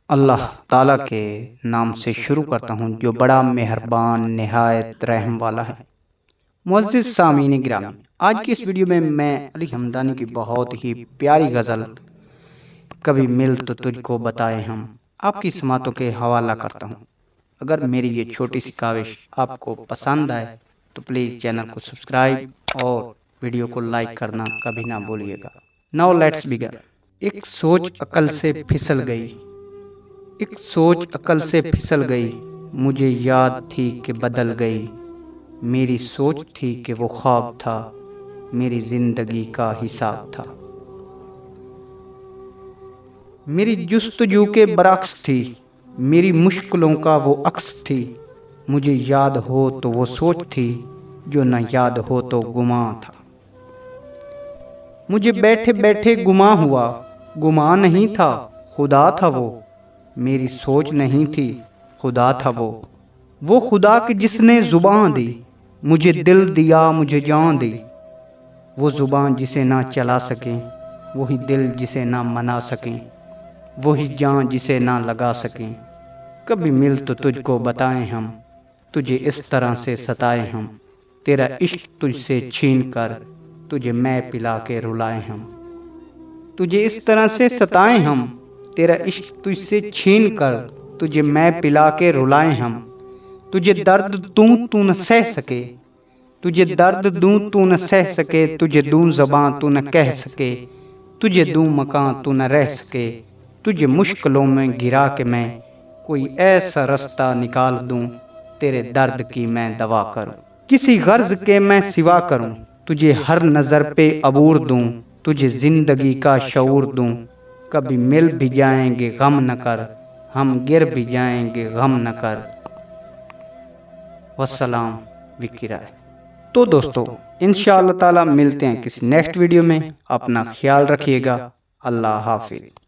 اللہ تعالیٰ کے نام سے شروع کرتا ہوں جو بڑا مہربان نہایت رحم والا ہے۔ معزز سامعین گرامی، آج کی اس ویڈیو میں علی حمدانی کی بہت ہی پیاری غزل کبھی مل تو تجھ کو بتائے ہم آپ کی سماعتوں کے حوالہ کرتا ہوں۔ اگر میری یہ چھوٹی سی کاوش آپ کو پسند آئے تو پلیز چینل کو سبسکرائب اور ویڈیو کو لائک کرنا کبھی نہ بھولیے گا۔ Now let's begin. ایک سوچ عقل سے پھسل گئی، ایک سوچ عقل سے پھسل گئی، مجھے یاد تھی کہ بدل گئی۔ میری سوچ تھی کہ وہ خواب تھا، میری زندگی کا حساب تھا۔ میری جستجو کے برعکس تھی، میری مشکلوں کا وہ عکس تھی۔ مجھے یاد ہو تو وہ سوچ تھی، جو نہ یاد ہو تو گماں تھا۔ مجھے بیٹھے بیٹھے گماں ہوا، گماں نہیں تھا خدا تھا وہ۔ میری سوچ نہیں تھی خدا تھا وہ خدا کہ جس نے زبان دی، مجھے دل دیا مجھے جان دی۔ وہ زبان جسے نہ چلا سکیں، وہی دل جسے نہ منا سکیں، وہی جان جسے نہ لگا سکیں۔ کبھی مل تو تجھ کو بتائیں ہم، تجھے اس طرح سے ستائیں ہم۔ تیرا عشق تجھ سے چھین کر تجھے میں پلا کے رلائیں ہم۔ تجھے اس طرح سے ستائیں ہم، تیرا عشق تجھ سے چھین کر تجھے میں پلا کے رلائیں ہم۔ تجھے درد دوں تو نہ سہ سکے، تجھے درد دوں تو نہ سہ سکے، تجھے دوں زباں تو نہ کہہ سکے، تجھے دوں مکان تو نہ رہ سکے۔ تجھے مشکلوں میں گرا کے میں کوئی ایسا رستہ نکال دوں، تیرے درد کی میں دوا کروں۔ کسی غرض کے میں سوا کروں، تجھے ہر نظر پہ عبور دوں، تجھے زندگی کا شعور دوں۔ کبھی مل بھی جائیں گے غم نہ کر، ہم گر بھی جائیں گے غم نہ کر۔ والسلام وکی رائے۔ تو دوستو انشاءاللہ تعالی ملتے ہیں کسی نیکسٹ ویڈیو میں۔ اپنا خیال رکھیے گا۔ اللہ حافظ۔